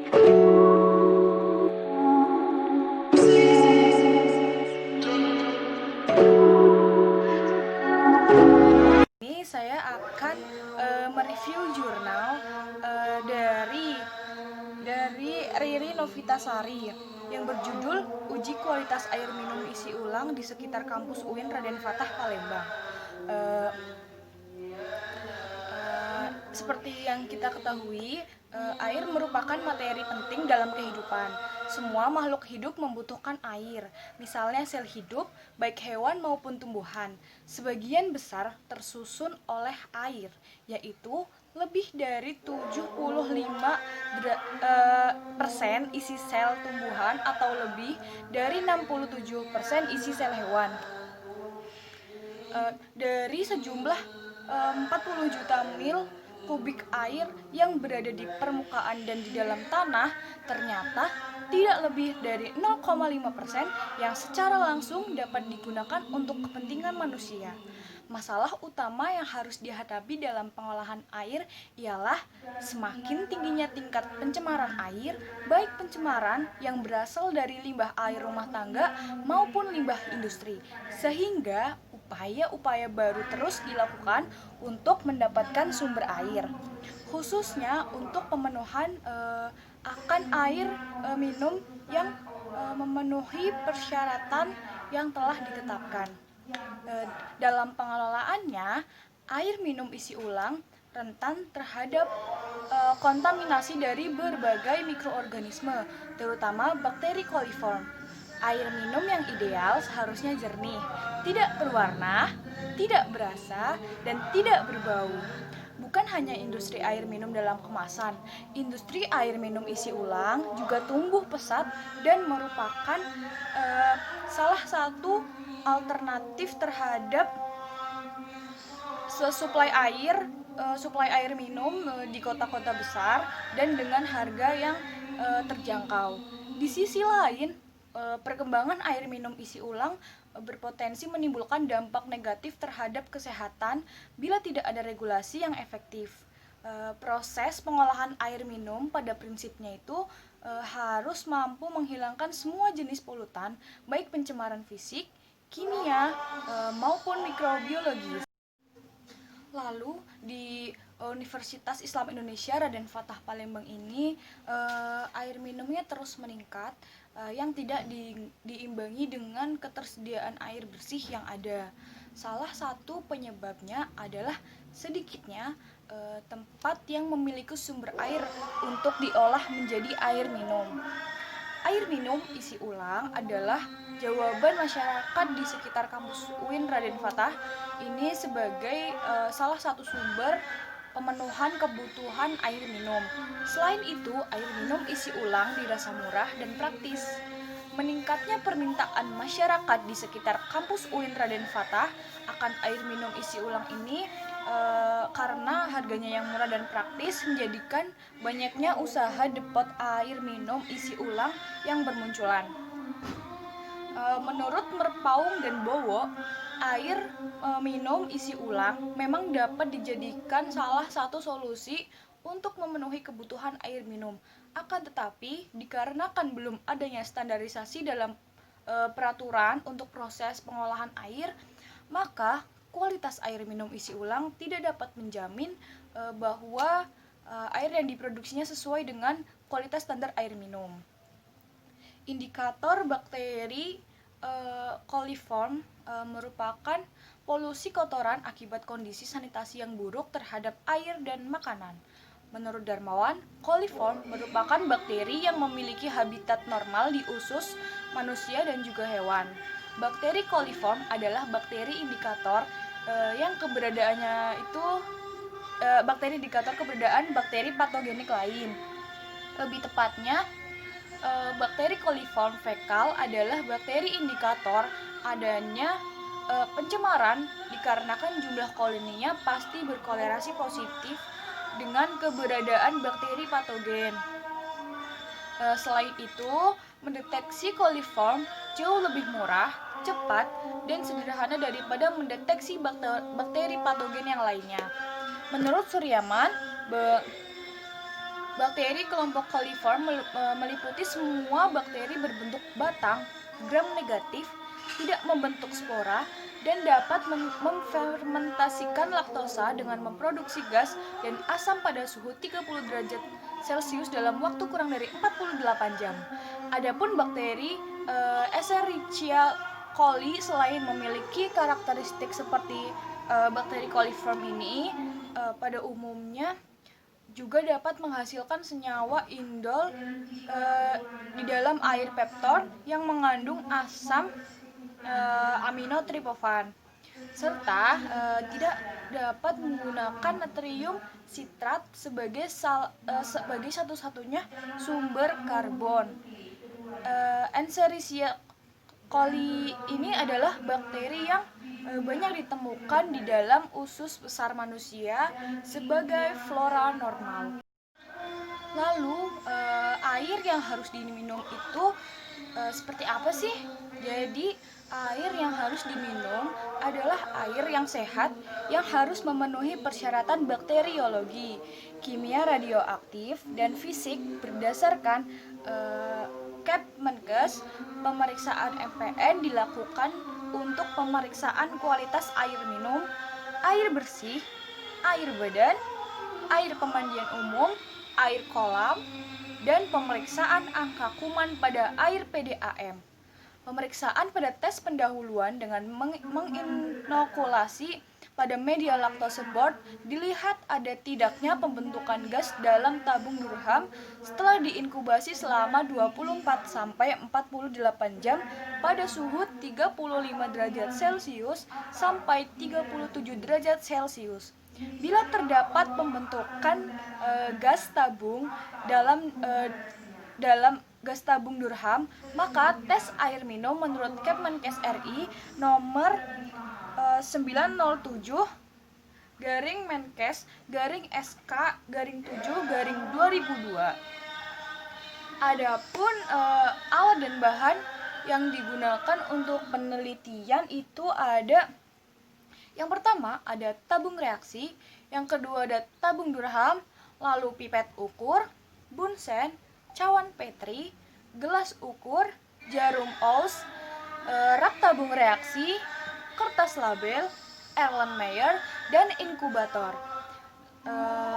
Ini saya akan mereview jurnal dari Riri Novitasari yang berjudul Uji Kualitas Air Minum Isi Ulang di Sekitar Kampus UIN Raden Fatah Palembang. Uh, Seperti yang kita ketahui, air merupakan materi penting dalam kehidupan. Semua makhluk hidup membutuhkan air, misalnya sel hidup, baik hewan maupun tumbuhan. Sebagian besar tersusun oleh air, yaitu lebih dari 75% isi sel tumbuhan atau lebih dari 67% isi sel hewan. Dari sejumlah 40 juta mil kubik air yang berada di permukaan dan di dalam tanah, ternyata tidak lebih dari 0,5% yang secara langsung dapat digunakan untuk kepentingan manusia. Masalah utama yang harus dihadapi dalam pengolahan air ialah semakin tingginya tingkat pencemaran air, baik pencemaran yang berasal dari limbah air rumah tangga maupun limbah industri, sehingga upaya-upaya baru terus dilakukan untuk mendapatkan sumber air, khususnya untuk pemenuhan akan air minum yang memenuhi persyaratan yang telah ditetapkan. Dalam pengelolaannya, air minum isi ulang rentan terhadap kontaminasi dari berbagai mikroorganisme, terutama bakteri coliform. Air minum yang ideal seharusnya jernih, tidak berwarna, tidak berasa, dan tidak berbau. Bukan hanya industri air minum dalam kemasan, industri air minum isi ulang juga tumbuh pesat dan merupakan salah satu alternatif terhadap suplai air minum di kota-kota besar dan dengan harga yang terjangkau. Di sisi lain, perkembangan air minum isi ulang berpotensi menimbulkan dampak negatif terhadap kesehatan bila tidak ada regulasi yang efektif. Proses pengolahan air minum pada prinsipnya itu harus mampu menghilangkan semua jenis polutan, baik pencemaran fisik, kimia, maupun mikrobiologis. Lalu di Universitas Islam Indonesia Raden Fatah Palembang ini air minumnya terus meningkat yang tidak diimbangi dengan ketersediaan air bersih yang ada. Salah satu penyebabnya adalah sedikitnya tempat yang memiliki sumber air untuk diolah menjadi air minum. Air minum isi ulang adalah jawaban masyarakat di sekitar kampus UIN Raden Fatah ini sebagai salah satu sumber pemenuhan kebutuhan air minum. Selain itu, air minum isi ulang dirasa murah dan praktis. Meningkatnya permintaan masyarakat di sekitar kampus UIN Raden Fatah akan air minum isi ulang ini karena harganya yang murah dan praktis menjadikan banyaknya usaha depot air minum isi ulang yang bermunculan. Menurut Merpaung dan Bowo, air minum isi ulang memang dapat dijadikan salah satu solusi untuk memenuhi kebutuhan air minum. Akan tetapi, dikarenakan belum adanya standarisasi dalam peraturan untuk proses pengolahan air, maka kualitas air minum isi ulang tidak dapat menjamin bahwa air yang diproduksinya sesuai dengan kualitas standar air minum. Indikator bakteri coliform merupakan polusi kotoran akibat kondisi sanitasi yang buruk terhadap air dan makanan. Menurut Darmawan, coliform merupakan bakteri yang memiliki habitat normal di usus manusia dan juga hewan. Bakteri coliform adalah bakteri indikator yang keberadaannya itu bakteri indikator keberadaan bakteri patogenik lain. Lebih tepatnya, bakteri coliform fekal adalah bakteri indikator adanya pencemaran dikarenakan jumlah koloninya pasti berkorelasi positif dengan keberadaan bakteri patogen. Selain itu, mendeteksi coliform jauh lebih murah, cepat, dan sederhana daripada mendeteksi bakteri patogen yang lainnya. Menurut Suryaman, Bakteri kelompok coliform meliputi semua bakteri berbentuk batang, gram negatif, tidak membentuk spora, dan dapat memfermentasikan laktosa dengan memproduksi gas dan asam pada suhu 30 derajat Celcius dalam waktu kurang dari 48 jam. Adapun bakteri Escherichia coli selain memiliki karakteristik seperti bakteri coliform ini, pada umumnya juga dapat menghasilkan senyawa indol di dalam air peptol yang mengandung asam amino triptofan, serta tidak dapat menggunakan natrium sitrat sebagai satu-satunya sumber karbon. Escherichia coli ini adalah bakteri yang banyak ditemukan di dalam usus besar manusia sebagai flora normal. Lalu air yang harus diminum itu seperti apa sih? Jadi air yang harus diminum adalah air yang sehat yang harus memenuhi persyaratan bakteriologi, kimia radioaktif, dan fisik berdasarkan Kemenkes. Pemeriksaan MPN dilakukan untuk pemeriksaan kualitas air minum, air bersih, air badan, air pemandian umum, air kolam, dan pemeriksaan angka kuman pada air PDAM. Pemeriksaan pada tes pendahuluan dengan menginokulasi pada media laktose board dilihat ada tidaknya pembentukan gas dalam tabung Durham setelah diinkubasi selama 24-48 jam pada suhu 35 derajat Celcius sampai 37 derajat Celcius. Bila terdapat pembentukan gas tabung dalam gas tabung Durham, maka tes air minum menurut Kemenkes RI nomor 907 Menkes SK 7/2002. Adapun alat dan bahan yang digunakan untuk penelitian itu ada, yang pertama ada tabung reaksi, yang kedua ada tabung Durham, lalu pipet ukur, bunsen, cawan Petri, gelas ukur, jarum Aus, rak tabung reaksi, kertas label, Erlenmeyer, dan inkubator.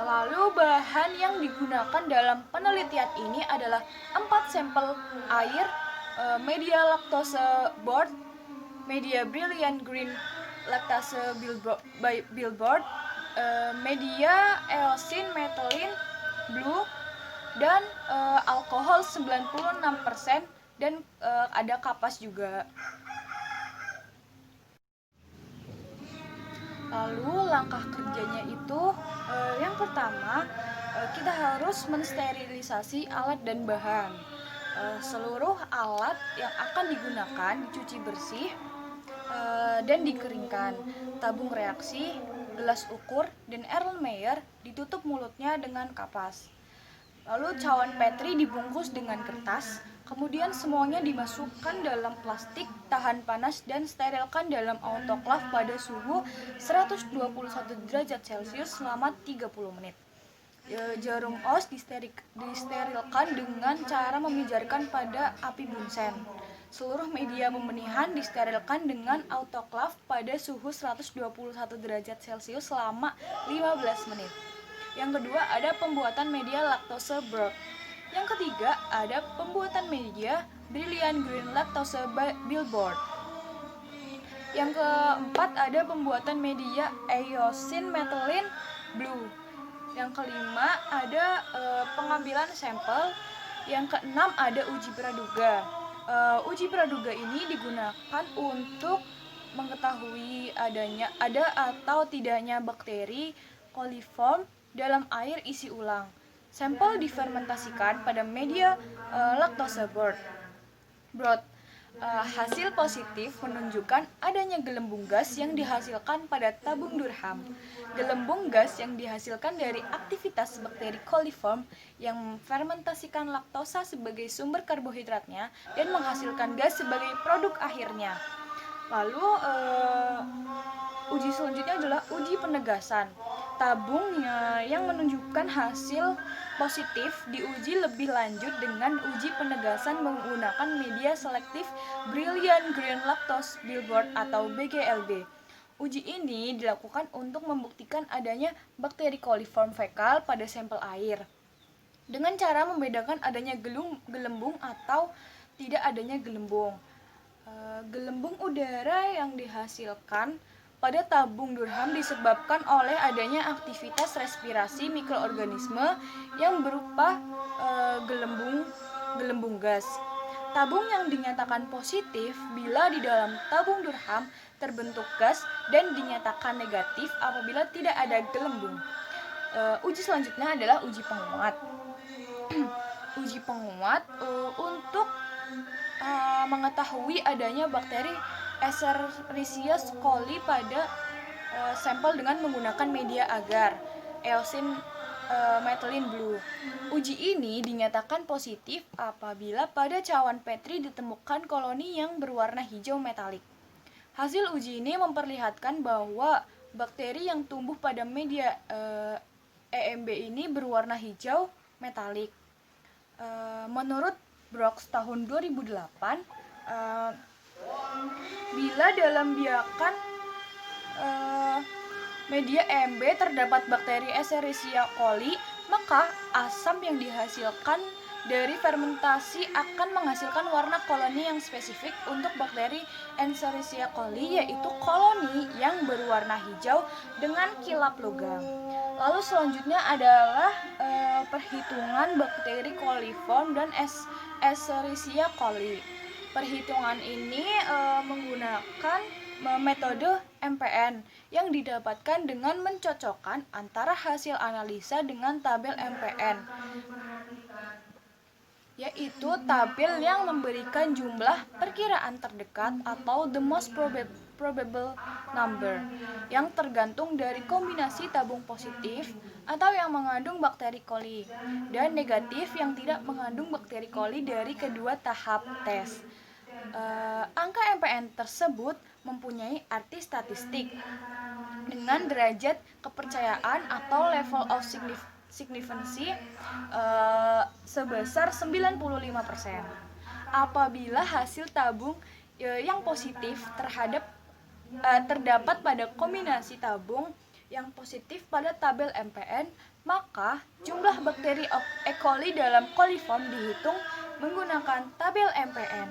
Lalu bahan yang digunakan dalam penelitian ini adalah 4 sampel air, media laktose board, media brilliant green laktase billboard, media eosin methylene blue, dan alkohol 96%, dan ada kapas juga. Lalu langkah kerjanya itu yang pertama kita harus mensterilisasi alat dan bahan. Seluruh alat yang akan digunakan dicuci bersih dan dikeringkan. Tabung reaksi, gelas ukur, dan Erlenmeyer ditutup mulutnya dengan kapas. Lalu cawan Petri dibungkus dengan kertas, kemudian semuanya dimasukkan dalam plastik tahan panas dan sterilkan dalam autoklav pada suhu 121 derajat Celcius selama 30 menit. Jarum Aus disterilkan dengan cara memijarkan pada api bunsen. Seluruh media pembenihan disterilkan dengan autoklav pada suhu 121 derajat Celcius selama 15 menit. Yang kedua ada pembuatan media laktose broth. Yang ketiga ada pembuatan media brilliant green laktose billboard. Yang keempat ada pembuatan media eosin methylene blue. Yang kelima ada pengambilan sampel. Yang keenam ada uji praduga. Uji praduga ini digunakan untuk mengetahui ada atau tidaknya bakteri coliform dalam air isi ulang. Sampel difermentasikan pada media laktose broth. Hasil positif menunjukkan adanya gelembung gas yang dihasilkan pada tabung Durham. Gelembung gas yang dihasilkan dari aktivitas bakteri coliform yang memfermentasikan laktosa sebagai sumber karbohidratnya dan menghasilkan gas sebagai produk akhirnya. Lalu uji selanjutnya adalah uji penegasan. tabung yang menunjukkan hasil positif diuji lebih lanjut dengan uji penegasan menggunakan media selektif Brilliant Green Lactose Billboard atau BGLB. Uji ini dilakukan untuk membuktikan adanya bakteri coliform fekal pada sampel air dengan cara membedakan adanya gelembung atau tidak adanya gelembung. Gelembung udara yang dihasilkan pada tabung Durham disebabkan oleh adanya aktivitas respirasi mikroorganisme yang berupa gelembung gas. Tabung yang dinyatakan positif bila di dalam tabung Durham terbentuk gas dan dinyatakan negatif apabila tidak ada gelembung. Uji selanjutnya adalah uji penguat. Uji penguat untuk mengetahui adanya bakteri Escherichia coli pada sampel dengan menggunakan media agar Eosin methylene blue. Uji ini dinyatakan positif apabila pada cawan Petri ditemukan koloni yang berwarna hijau metalik. Hasil uji ini memperlihatkan bahwa bakteri yang tumbuh pada media EMB ini berwarna hijau metalik. Menurut Brooks tahun 2008, bila dalam biakan media EMB terdapat bakteri Escherichia coli, maka asam yang dihasilkan dari fermentasi akan menghasilkan warna koloni yang spesifik untuk bakteri Escherichia coli, yaitu koloni yang berwarna hijau dengan kilap logam. Lalu selanjutnya adalah perhitungan bakteri coliform dan Escherichia coli. Perhitungan ini menggunakan metode MPN yang didapatkan dengan mencocokkan antara hasil analisa dengan tabel MPN, yaitu tabel yang memberikan jumlah perkiraan terdekat atau the most probable number yang tergantung dari kombinasi tabung positif atau yang mengandung bakteri coli dan negatif yang tidak mengandung bakteri coli dari kedua tahap tes. Angka MPN tersebut mempunyai arti statistik dengan derajat kepercayaan atau level of significancy sebesar 95%. Apabila hasil tabung yang positif terdapat pada kombinasi tabung yang positif pada tabel MPN, maka jumlah bakteri E. coli dalam coliform dihitung menggunakan tabel MPN.